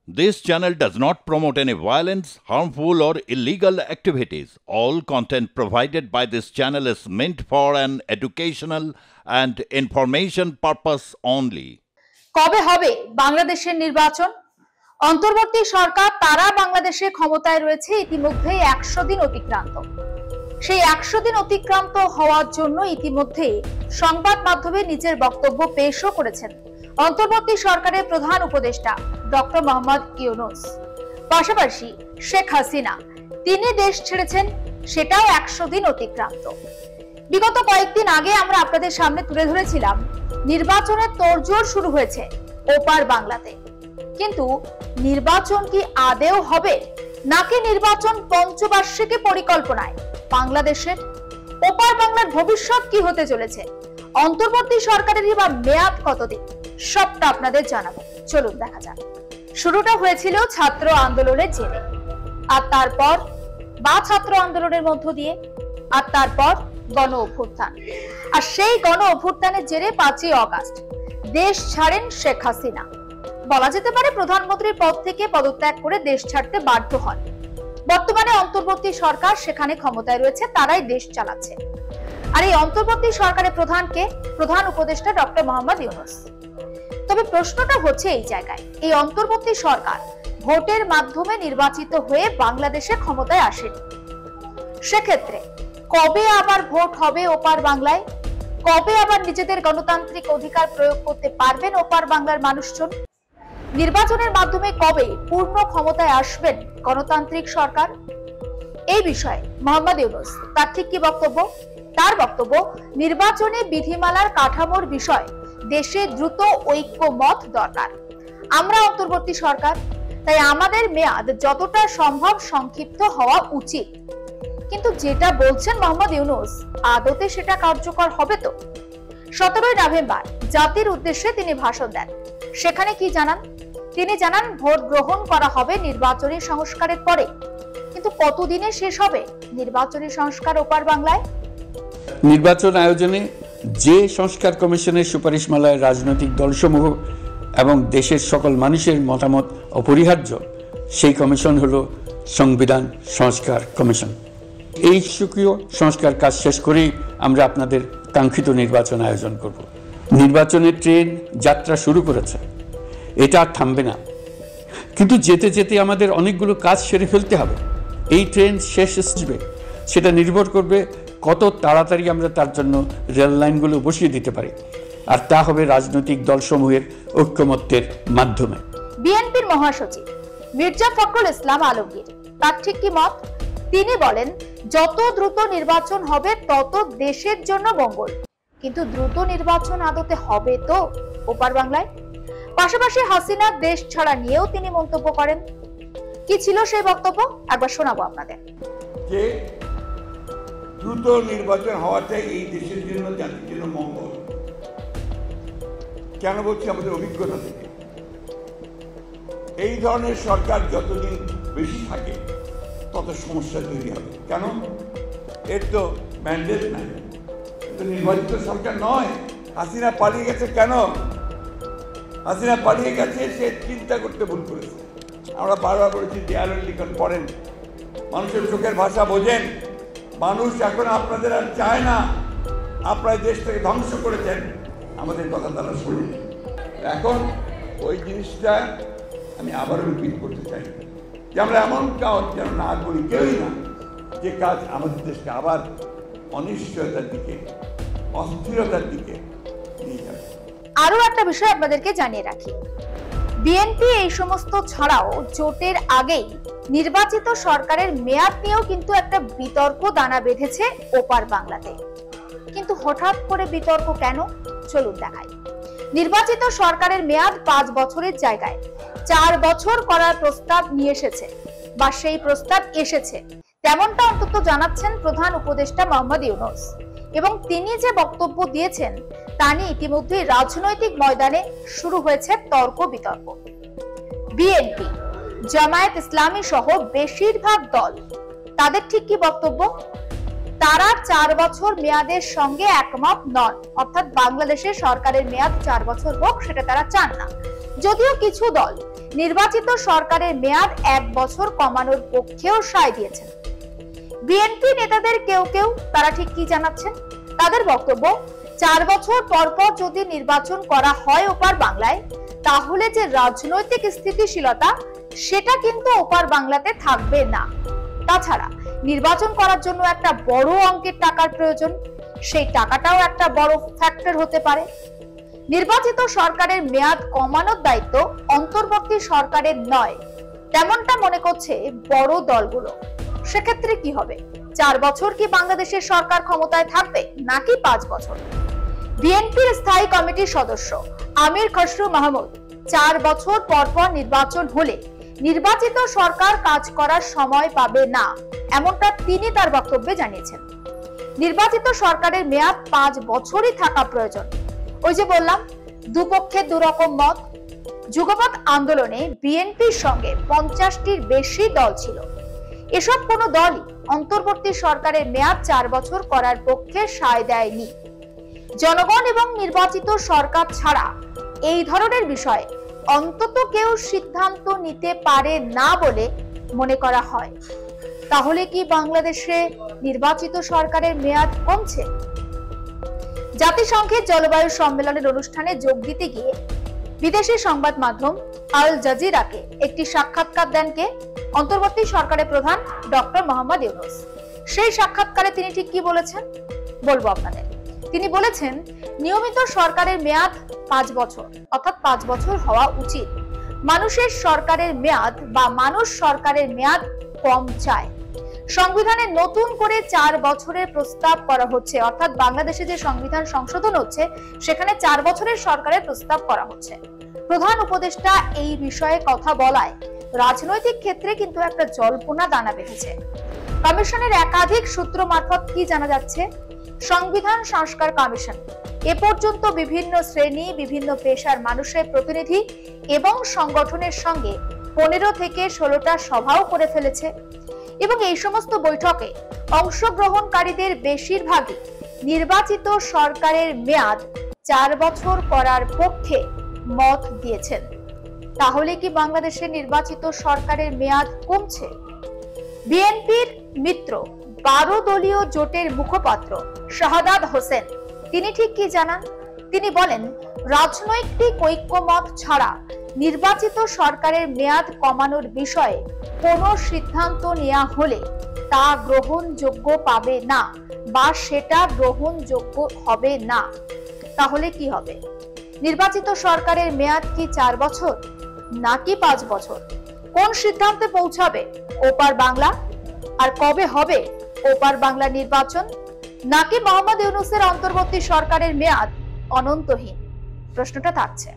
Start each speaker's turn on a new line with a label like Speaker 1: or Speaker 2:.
Speaker 1: This channel does not promote any violence, harmful, or illegal activities. All content provided by this channel is meant for an educational and information purpose only.
Speaker 2: কবে হবে বাংলাদেশের নির্বাচন? অন্তর্বর্তী সরকার তারা বাংলাদেশে ক্ষমতায় রয়েছে ইতিমধ্যেই 100 দিন অতিক্রান্ত। সেই 100 দিন অতিক্রান্ত হওয়ার জন্য ইতিমধ্যে সংবাদ মাধ্যমে নিজের বক্তব্য পেশও করেছেন অন্তর্বর্তী সরকারের প্রধান উপদেষ্টা ডক্টর মোহাম্মদ ইউনূস। পাশাপাশি শেখ হাসিনা তিনি দেশ ছেড়েছেন, সেটাও 100 দিন অতিক্রান্ত। বিগত কয়েকদিন আগে আমরা আপনাদের সামনে তুলে ধরেছিলাম নির্বাচনের তোড়জোড় শুরু হয়েছে ওপার বাংলাতে, কিন্তু নির্বাচন কি আদেও হবে নাকি নির্বাচন পঞ্চবার্ষিকী পরিকল্পনায় বাংলাদেশের? ওপার বাংলার ভবিষ্যৎ কি হতে চলেছে? অন্তর্বর্তী সরকারের বা মেয়াদ কতদিন? সবটা আপনাদের জানাবো, চলুন দেখা যাক। শুরুটা হয়েছিল ছাত্র আন্দোলনের জেরে, আর তারপর ছাত্র আন্দোলনের মধ্য দিয়ে, আর তারপর গণ অভ্যুত্থান। আর সেই গণ অভ্যুত্থানের জেরে 5ই আগস্ট দেশ ছাড়েন শেখ হাসিনা। বলা যেতে পারে প্রধানমন্ত্রীর পদ থেকে পদত্যাগ করে দেশ ছাড়তে বাধ্য হন। বর্তমানে অন্তর্বর্তী সরকার সেখানে ক্ষমতায় রয়েছে, তারাই দেশ চালাচ্ছে। আর এই অন্তর্বর্তী সরকারের প্রধান উপদেষ্টা ডক্টর মোহাম্মদ ইউনূস। তবে প্রশ্নটা হচ্ছে এই জায়গায়, এই অন্তর্বর্তী সরকার ভোটের মাধ্যমে নির্বাচিত হয়ে বাংলাদেশে ক্ষমতায় আসেনি। সেক্ষেত্রে কবে আবার ভোট হবে ওপার বাংলায়? কবে আবার নিজেদের গণতান্ত্রিক অধিকার প্রয়োগ করতে পারবেন ওপার বাংলার মানুষজন? নির্বাচনের মাধ্যমে কবে পূর্ণ ক্ষমতায় আসবেন গণতান্ত্রিক সরকার? এই বিষয়ে মোহাম্মদ ইউনূস তার ঠিক কি বক্তব্য? তার বক্তব্য, নির্বাচনে বিধিমালার কাঠামোর বিষয় দেশে দ্রুত ঐক্যমত দরকার। আমরা অন্তর্বর্তী সরকার, তাই আমাদের মেয়াদ যতটা সম্ভব সংক্ষিপ্ত হওয়া উচিত। কিন্তু যেটা বলছেন মোহাম্মদ ইউনূস, আদতে সেটা কার্যকর হবে তো? 17ই নভেম্বর জাতির উদ্দেশ্যে তিনি ভাষণ দেন। সেখানে কি জানান? তিনি জানান ভোট গ্রহণ করা হবে নির্বাচনী সংস্কারের পরে। কিন্তু কতদিনে শেষ হবে নির্বাচনী সংস্কার ওপার বাংলায়?
Speaker 3: নির্বাচন আয়োজনে যে সংস্কার কমিশনের সুপারিশমালায় রাজনৈতিক দলসমূহ এবং দেশের সকল মানুষের মতামত অপরিহার্য, সেই কমিশন হলো সংবিধান সংস্কার কমিশন। এই সুকীয় সংস্কার কাজ শেষ করেই আমরা আপনাদের কাঙ্ক্ষিত নির্বাচন আয়োজন করব। নির্বাচনের ট্রেন যাত্রা শুরু করেছে, এটা আর থামবে না। কিন্তু যেতে যেতে আমাদের অনেকগুলো কাজ সেরে ফেলতে হবে। এই ট্রেন শেষ আসবে সেটা নির্ভর করবে কত তাড়াতাড়ি আমরা তার জন্য রেল লাইনগুলো বসিয়ে দিতে পারি, আর তা হবে রাজনৈতিক দলসমূহের ঐক্যমত্যের মাধ্যমে।
Speaker 2: বিএনপির মহাসচিব মির্জা ফখরুল ইসলাম আলমগীর, তার ঠিক কি মত? তিনি বলেন যত দ্রুত নির্বাচন হবে তত দেশের জন্য মঙ্গল। কিন্তু দ্রুত নির্বাচন আদতে হবে তো ওপার বাংলায়? পাশাপাশি হাসিনা দেশ ছাড়া নিয়েও তিনি মন্তব্য করেন। কি ছিল সেই বক্তব্য? একবার শোনাবো আপনাদের।
Speaker 4: যে দ্রুত নির্বাচন হওয়াটাই এই দেশের জন্য, জাতির জন্য মঙ্গল। কেন বলছি? আমাদের অভিজ্ঞতা থেকে এই ধরনের সরকার যতদিন বেশি থাকে তত সমস্যা তৈরি হবে। কেন? এর তো ম্যান্ডেট নাই, তো নির্বাচিত সরকার নয়। হাসিনা পালিয়ে গেছে কেন? হাসিনা পালিয়ে গেছে সে চিন্তা করতে ভুল করেছে। আমরা বারবার বলেছি দেয়ালের লিখন পড়েন, মানুষের চোখের ভাষা বোঝেন। মানুষ এখন আপনাদের আর চায় না, আপনারা দেশটাকে ধ্বংস করেছেন, আমাদের কথা তারা শুনে। এখন ওই জিনিসটা আমি আবারও রিপিট করতে চাই যে আমরা এমন কাজ যেন না করি, কেউই না, যে কাজ আমাদের দেশকে আবার অনিশ্চয়তার দিকে, অস্থিরতার দিকে নিয়ে যাবে।
Speaker 2: আরো একটা বিষয় আপনাদেরকে জানিয়ে রাখি, বিএনপি এই সমস্ত ছাড়াও জোটের আগেই নির্বাচিত সরকারের মেয়াদ নিয়েও কিন্তু একটা বিতর্ক দানা বেঁধেছে ওপার বাংলাতে। কিন্তু হঠাৎ করে বিতর্ক কেন? চলুন দেখাই। নির্বাচিত সরকারের মেয়াদ 5 বছরের জায়গায় 4 বছর করার প্রস্তাব নিয়ে এসেছে, বা সেই প্রস্তাব এসেছে, তেমনটা অন্তত জানাচ্ছেন প্রধান উপদেষ্টা মোহাম্মদ ইউনূস। এবং তিনি যে বক্তব্য দিয়েছেন তা নিয়ে ইতিমধ্যে রাজনৈতিক ময়দানে শুরু হয়েছে তর্ক বিতর্ক। বিএনপি, জামায়াত ইসলামী সহ বেশিরভাগ দল, তাদের ঠিক কি বক্তব্য? তারা 4 বছর মেয়াদের সঙ্গে একমত নন, অর্থাৎ বাংলাদেশের সরকারের মেয়াদ 4 বছর হোক সেটা তারা চান না। যদিও কিছু দল নির্বাচিত সরকারের মেয়াদ 1 বছর কমানোর পক্ষেও সায় দিয়েছেন। বিএনপি নেতাদের কেউ কেউ তারা ঠিক কি জানাচ্ছেন? তাদের বক্তব্য, 4 বছর পর পর যদি নির্বাচন করা হয় ওপার বাংলায়, তাহলে যে রাজনৈতিক স্থিতিশীলতা সেটা কিন্তু ওপার বাংলাতে থাকবে না। তাছাড়া নির্বাচন করার জন্য একটা বড় অঙ্কের টাকার প্রয়োজন, সেই টাকাটাও একটা বড় ফ্যাক্টর হতে পারে। নির্বাচিত সরকারের মেয়াদ কমানোর দায়িত্ব অন্তর্বর্তী সরকারের নয়, তেমনটা মনে করছে বড় দলগুলো। সেক্ষেত্রে কি হবে? 4 বছর কি বাংলাদেশের সরকার ক্ষমতায় থাকবে নাকি 5 বছর? বিএনপির স্থায়ী কমিটির সদস্য আমির খসরু মাহমুদ 4 বছর পর পর নির্বাচন হলে নির্বাচিত সরকার কাজ করার সময় পাবে না, এমনটা তিনি তার বক্তব্যে জানিয়েছেন। নির্বাচিত সরকারের মেয়াদ 5 বছরই থাকা প্রয়োজন। ওই যে বললাম, দুপক্ষে দুরকম মত। যুগপৎ আন্দোলনে বিএনপির সঙ্গে 50টির বেশি দল ছিল। এসব কোনো দলই অন্তর্বর্তী সরকারের মেয়াদ 4 বছর করার পক্ষে সায় দেয়নি। জনগণ এবং নির্বাচিত সরকার ছাড়া এই ধরনের বিষয়ে অন্তত কেউ সিদ্ধান্ত নিতে পারে না বলে মনে করা হয়। তাহলে কি বাংলাদেশে নির্বাচিত সরকারের মেয়াদ কমছে? জাতিসংঘের জলবায়ু সম্মেলনের অনুষ্ঠানে যোগ দিতে গিয়ে বিদেশি সংবাদ মাধ্যম আল জাজিরাকে একটি সাক্ষাৎকার দেন কে? অন্তর্বর্তী সরকারের প্রধান ডক্টর মোহাম্মদ ইউনূস। সেই সাক্ষাৎকারে তিনি ঠিক কি বলেছেন বলবো আপনাদের। তিনি বলেছেন, নিয়মিত সরকারের মেয়াদ 5 বছর, অর্থাৎ 5 বছর হওয়া উচিত। মানুষের সরকারের মেয়াদ বা মানুষ সরকারের মেয়াদ কম চায়। সংবিধানে নতুন করে 4 বছরের প্রস্তাব করা হচ্ছে, অর্থাৎ বাংলাদেশে যে সংবিধান সংশোধন হচ্ছে সেখানে 4 বছরের সরকারের প্রস্তাব করা হচ্ছে। প্রধান উপদেষ্টা এই বিষয়ে কথা বলায় রাজনৈতিক ক্ষেত্রে কিন্তু একটা জল্পনা দানা বেঁধেছে। কমিশনের একাধিক সূত্র মারফত কি জানা যাচ্ছে? সংবিধান সংস্কার কমিশন এ পর্যন্ত বিভিন্ন শ্রেণী, বিভিন্ন পেশার মানুষের প্রতিনিধি এবং সংগঠনের সঙ্গে 15 থেকে 16টা সভাও করে ফেলেছে এবং এই সমস্ত বৈঠকে অংশগ্রহণকারীদের বেশিরভাগই নির্বাচিত সরকারের মেয়াদ 4 বছর করার পক্ষে মত দিয়েছেন। তাহলে কি বাংলাদেশের নির্বাচিত সরকারের মেয়াদ কমছে? বিএনপির মিত্র 12 দলীয় জোটের মুখপাত্র শাহাদাত হোসেন তিনি ঠিক কি জানান? তিনি বলেন, রাজনৈতিক ঐক্যমত ছাড়া নির্বাচিত সরকারের মেয়াদ কমানোর বিষয়ে কোনো সিদ্ধান্ত নেওয়া হলে তা গ্রহণযোগ্য পাবে না বা সেটা গ্রহণযোগ্য হবে না। তাহলে কি হবে? নির্বাচিত সরকারের মেয়াদ কি 4 বছর নাকি 5 বছর? কোন সিদ্ধান্তে পৌঁছাবে ওপার বাংলা? আর কবে হবে ওপার বাংলা নির্বাচন? নাকি মোহাম্মদ ইউনূসের অন্তর্বর্তী সরকারের মেয়াদ অনন্তহীন? প্রশ্নটা থাকছে।